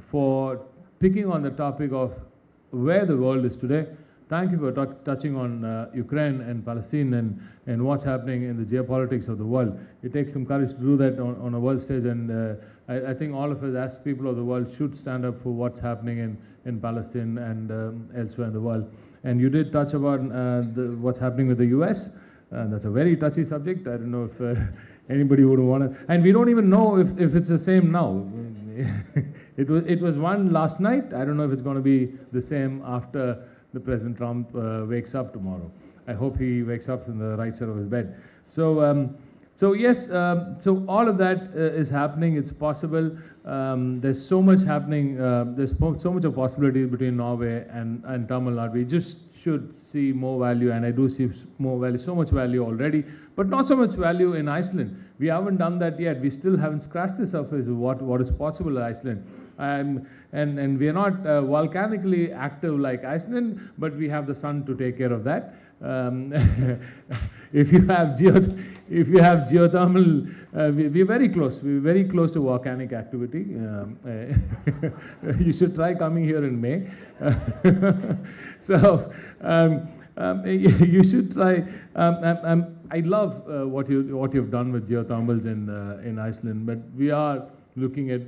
for picking on the topic of where the world is today. Thank you for touching on Ukraine and Palestine and what's happening in the geopolitics of the world. It takes some courage to do that on a world stage, and I think all of us as people of the world should stand up for what's happening in Palestine and elsewhere in the world. And you did touch about what's happening with the US. That's a very touchy subject. I don't know if anybody would want to, and we don't even know if it's the same now. It was one last night. I don't know if it's going to be the same after the President Trump wakes up tomorrow. I hope he wakes up in the right side of his bed. So yes, so all of that is happening. It's possible. There's so much happening. There's so much of possibility between Norway and Tamil Nadu. We just should see more value, and I do see more value, so much value already, but not so much value in Iceland. We haven't done that yet. We still haven't scratched the surface of what is possible in Iceland. And we are not volcanically active like Iceland, but we have the sun to take care of that. If you have geothermal, we're very close. We're very close to volcanic activity. You should try coming here in May. So you should try. I love what you've done with geothermals in Iceland, but we are looking at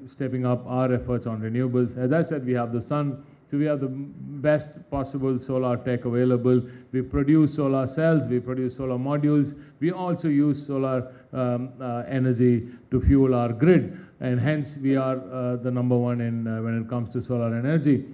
stepping up our efforts on renewables. As I said, we have the sun, so we have the best possible solar tech available. We produce solar cells, we produce solar modules. We also use solar energy to fuel our grid, and hence we are the number one when it comes to solar energy.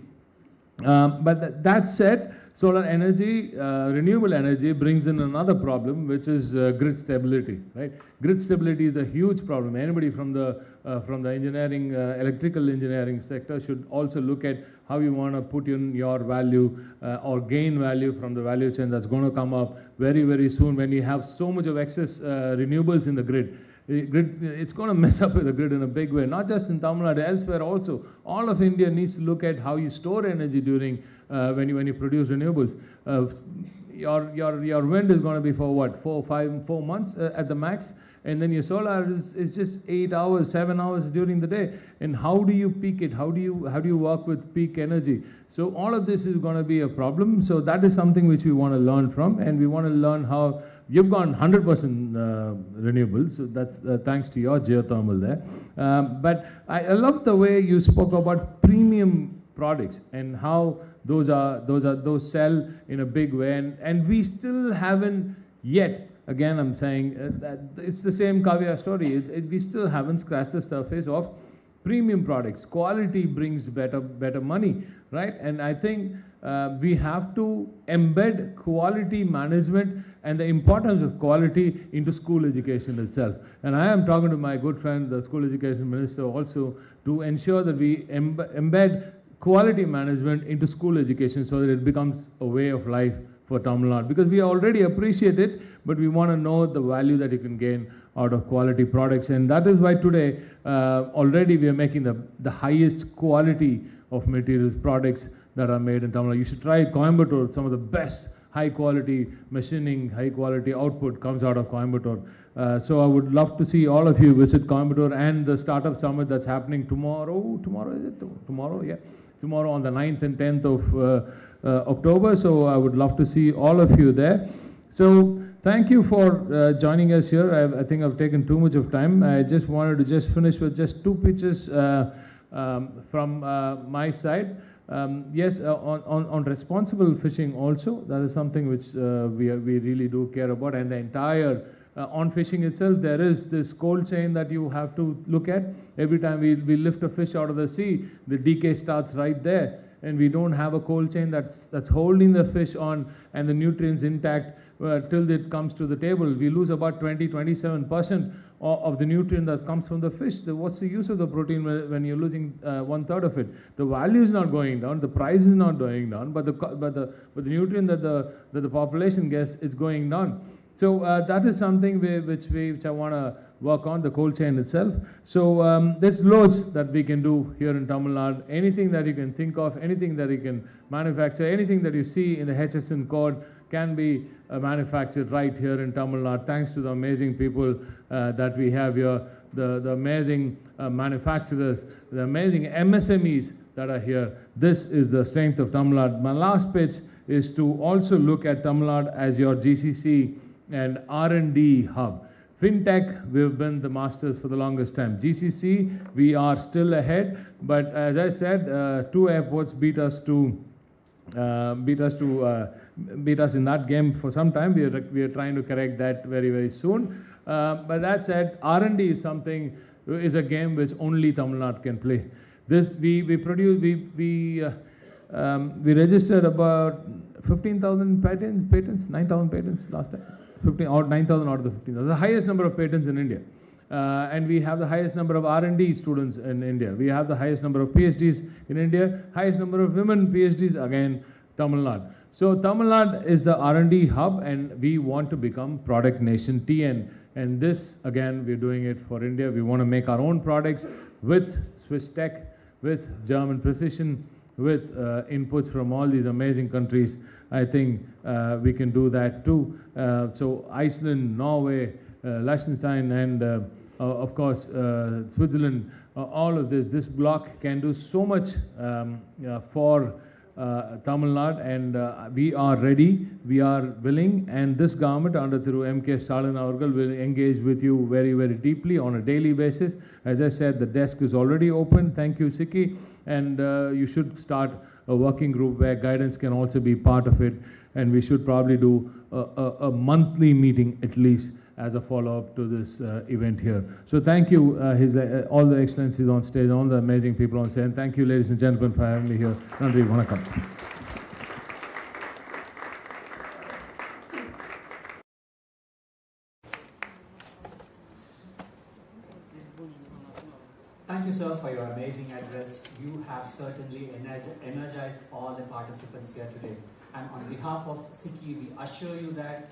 But that said, solar energy, renewable energy brings in another problem, which is grid stability, right? Grid stability is a huge problem. Anybody from the engineering, electrical engineering sector should also look at how you want to put in your value or gain value from the value chain that's going to come up very, very soon when you have so much of excess renewables in the grid. It's going to mess up with the grid in a big way, not just in Tamil Nadu, elsewhere also. All of India needs to look at how you store energy during when you produce renewables. Your wind is going to be for what, 4 months at the max, and then your solar is just 8 hours, 7 hours during the day. And how do you peak it? How do you work with peak energy? So all of this is going to be a problem. So that is something which we want to learn from, and we want to learn how. You've gone 100% renewable, so that's thanks to your geothermal there. But I love the way you spoke about premium products and how those sell in a big way, and we still haven't yet. Again, I'm saying that it's the same caviar story. We still haven't scratched the surface of premium products. Quality brings better money, right? And I think we have to embed quality management and the importance of quality into school education itself. And I am talking to my good friend, the school education minister, also to ensure that we embed quality management into school education so that it becomes a way of life for Tamil Nadu. Because we already appreciate it, but we want to know the value that you can gain out of quality products. And that is why today already we are making the highest quality of materials products that are made in Tamil Nadu. You should try Coimbatore. Some of the best high quality machining, high quality output comes out of Coimbatore. So I would love to see all of you visit Coimbatore and the startup summit that's happening tomorrow. Tomorrow, is it? Tomorrow, yeah. Tomorrow on the 9th and 10th of October. So I would love to see all of you there. So thank you for joining us here. I think I've taken too much of time. I just wanted to just finish with just two pitches from my side. Yes, on responsible fishing also, that is something which we really do care about, and the entire on fishing itself, there is this cold chain that you have to look at. Every time we lift a fish out of the sea, the decay starts right there, and we don't have a cold chain that's holding the fish on and the nutrients intact till it comes to the table. We lose about 27% of the nutrient that comes from the fish. What's the use of the protein when you're losing 1/3 of it? The value is not going down, the price is not going down, but the nutrient that the population gets is going down. So that is something which I want to work on, the cold chain itself. So there's loads that we can do here in Tamil Nadu. Anything that you can think of, anything that you can manufacture, anything that you see in the HSN code can be manufactured right here in Tamil Nadu, thanks to the amazing people that we have here, the amazing manufacturers, the amazing MSMEs that are here. This is the strength of Tamil Nadu. My last pitch is to also look at Tamil Nadu as your GCC and R&D hub. FinTech, we've been the masters for the longest time. GCC, we are still ahead, but as I said, two airports beat us in that game for some time. We are trying to correct that very, very soon. But that said, R&D is is a game which only Tamil Nadu can play. We registered about 15,000 patents, 9,000 patents last time. 9,000 out of the 15,000. The highest number of patents in India. And we have the highest number of R&D students in India. We have the highest number of PhDs in India, highest number of women PhDs, again, Tamil Nadu. So Tamil Nadu is the R&D hub, and we want to become product nation TN. And this, again, we're doing it for India. We want to make our own products with Swiss tech, with German precision, with inputs from all these amazing countries. I think we can do that too. So Iceland, Norway, Liechtenstein, and of course Switzerland, all of this block can do so much for Tamil Nadu, and we are ready, we are willing, and this government under through M.K. Stalin Avargal will engage with you very, very deeply on a daily basis. As I said, the desk is already open. Thank you, Siki, and you should start a working group where guidance can also be part of it, and we should probably do a monthly meeting at least as a follow-up to this event here. So thank you, all the excellencies on stage, all the amazing people on stage, and thank you, ladies and gentlemen, for having me here. Nandri, vanakkam. Thank you, sir, for your amazing address. You have certainly energized all the participants here today. And on behalf of Siki, we assure you that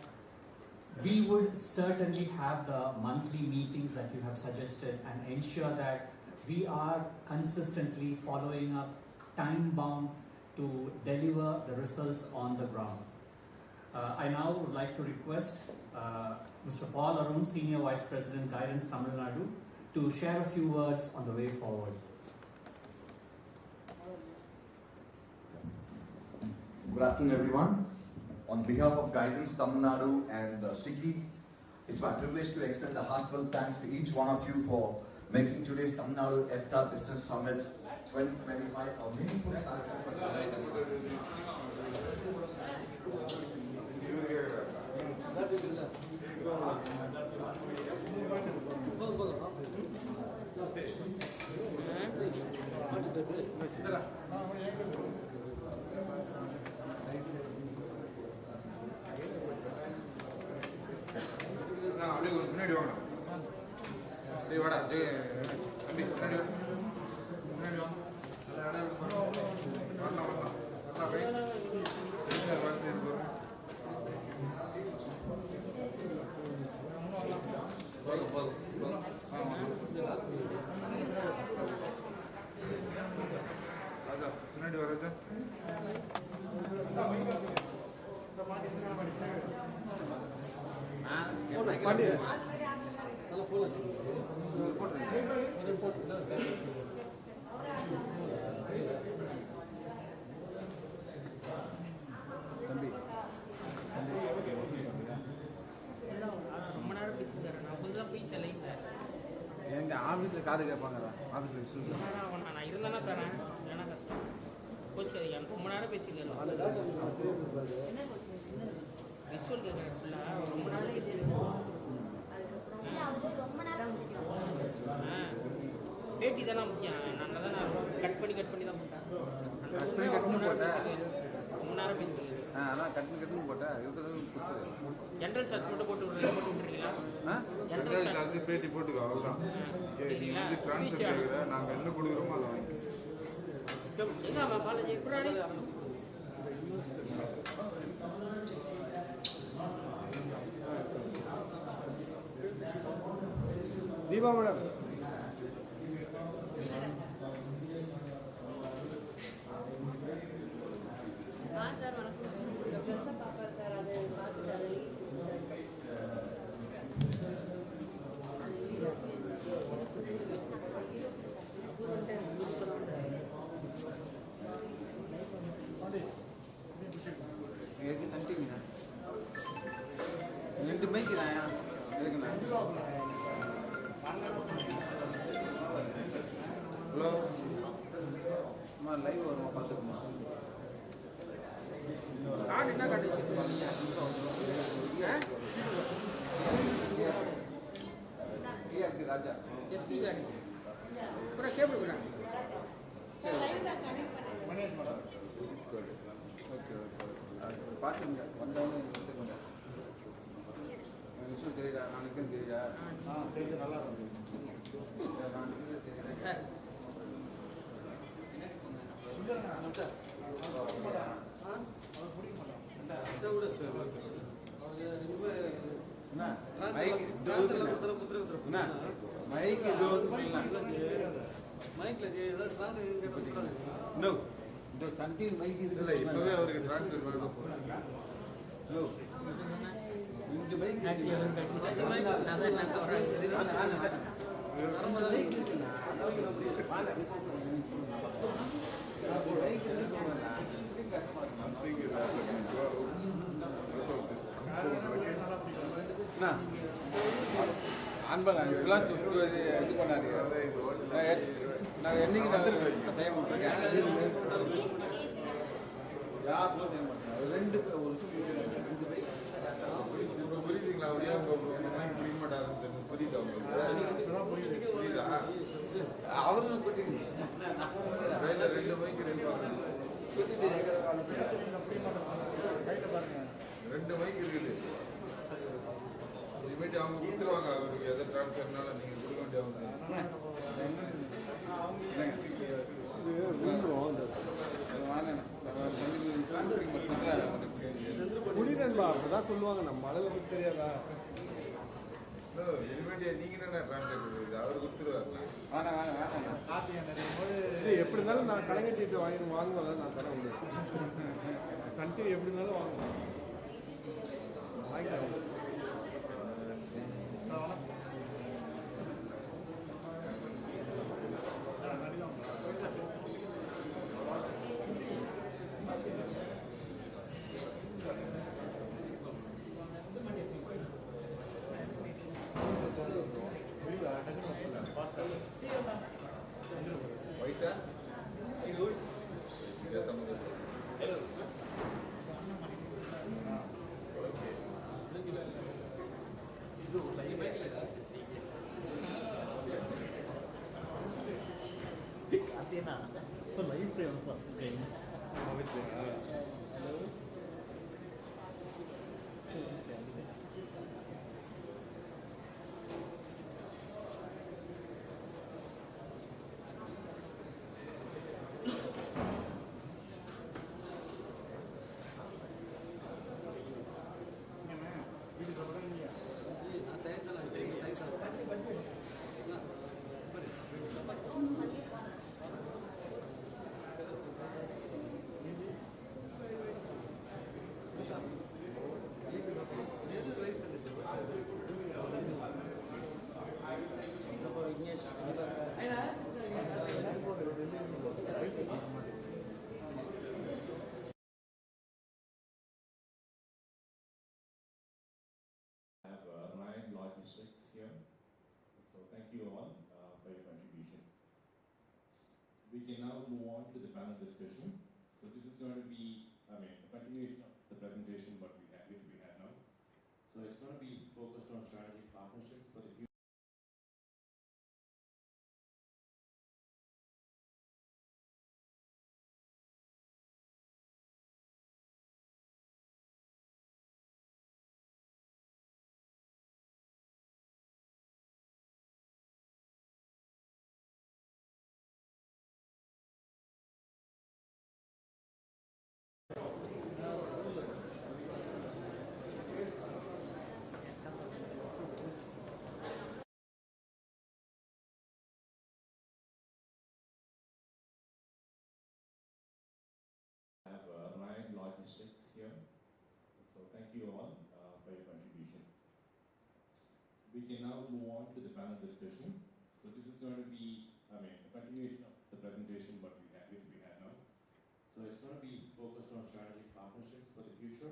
we would certainly have the monthly meetings that you have suggested and ensure that we are consistently following up, time-bound, to deliver the results on the ground. I now would like to request Mr. Paul Arun, Senior Vice President, Guidance Tamil Nadu, to share a few words on the way forward. Good afternoon, everyone. On behalf of Guidance Tamil Nadu and Siki, it's my privilege to extend a heartfelt thanks to each one of you for making today's Tamil Nadu EFTA Business Summit 2025 a meaningful காது கேட்பாங்க ஆஃபீஸில் நான் இருந்தானா தரேன் இல்லைன்னா கஷ்டம் coach ரொம்ப நேரம் பேசிக்கலாம் விசுவல் கேட்குறேன் ஃபுல்லாக ரொம்ப நேரம் பேசிக்கலாம் பேட்டி இதெல்லாம் முக்கியம் நான் தான் நான் கட் பண்ணி தான் போட்டேன் ரொம்ப நேரம் பேசிக்கலாம் அதான் கட்டுன்னு போட்டேன் இருக்கிறது ஜென்ரல் சார்ஜ் மட்டும் போட்டு விட்டுறீங்களா ஜென்ரல் சார்ஜ் பேட்டி போட்டுக்கோ அவ்வளோதான் நீ வந்து ட்ரான்ஸ்ஃபர் கேட்குற நாங்கள் என்ன கொடுக்குறோமோ அதை வாங்கி பாலாஜி எப்படி தீபா மேடம் சார் வணக்கம் ப்ரெஸ்ஸை பார்ப்பேன் சார் அது பார்த்துட்டு அதை எனக்கு தண்டிங்க ரெண்டு மைக்கிறாயா இருக்குண்ணா ஹலோ அம்மா லைவ் வருமா பார்த்துக்குமா கார்டு என்ன கார்டு டிஆர்பி ராஜா எஸ்டி கார்டு பூரா கேபிள் கூட ஓகே பார்த்துங்க வந்தவொடனே எடுத்துக்கோங்க விஷயம் தெரியுதா நானுக்கும் தெரியுதா தெரியுது நல்லா தெரியுதா இப்பவே அவருக்கு டிரான்ஸ்ஃபர் வேணும் இந்த மைக் அன்பா இதெல்லாம் இது பண்ணாரு நான் என்னைக்கு நான் செய்ய மாட்டேன் ரெண்டு புரியுதுங்களா புரிய மாட்டாங்க புரியுதா புரியுதா அவரும் ரெண்டு மைக்கு ரெண்டு மைக் இருக்குது இனிமேட்டு அவங்க கொடுத்துருவாங்க அவருக்கு எதை ட்ரான்ஸ்ஃபர்னால நீங்கள் கொடுக்க வேண்டிய புரியுதா அப்பதான் சொல்லுவாங்க நம்ம அளவுக்கு தெரியாதா இனிமேட்டு நீங்க என்ன ட்ரான்ஸ்ஃபர் அவர் கொடுத்துருவாரு எப்படி இருந்தாலும் நான் கலைஞர்கிட்ட வாங்குவதா நான் தர முடியும் கண்டினியூ எப்படி இருந்தாலும் வாங்குவேன் White? Hello. move on to the panel discussion. So this is going to be, a continuation of the presentation which we had now. So it's going to be focused on strategic partnerships for the future. Logistics here. So thank you all for your contribution. We can now move on to the panel discussion. So this is going to be, a continuation of the presentation which we had now. So it's going to be focused on strategic partnerships for the future,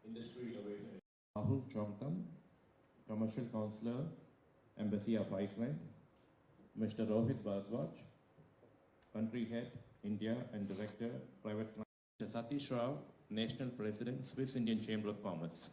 industry innovation. Rahul Chomtam, Commercial Counselor, Embassy of Iceland. Mr. Rohit Bhardwaj, Country Head, India and Director, Private Client. Mr. Satish Rao, National President, Swiss Indian Chamber of Commerce.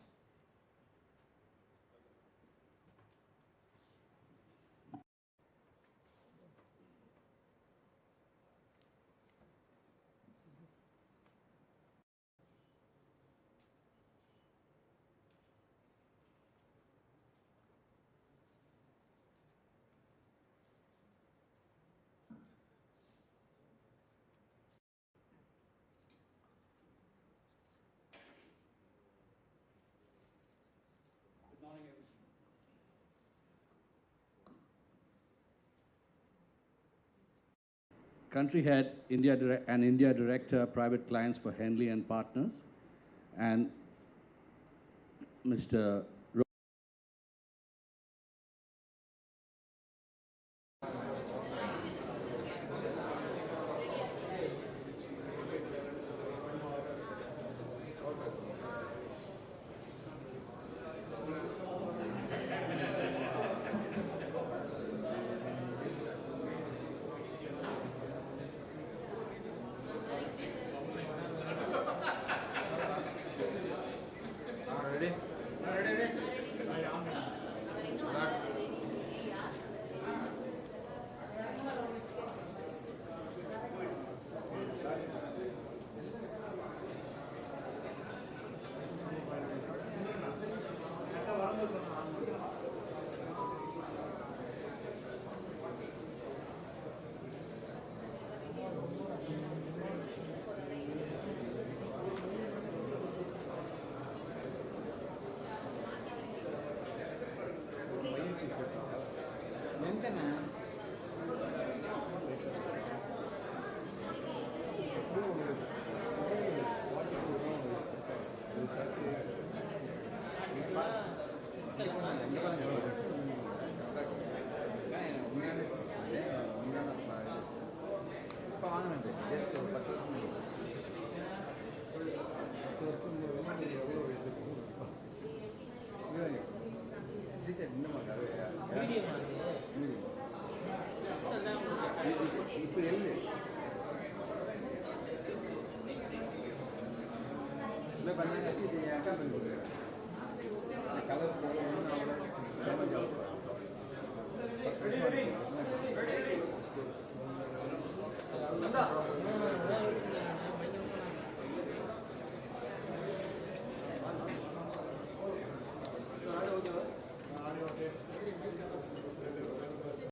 Country Head, India Director, Private Clients for Henley and Partners, and Mr. Kalau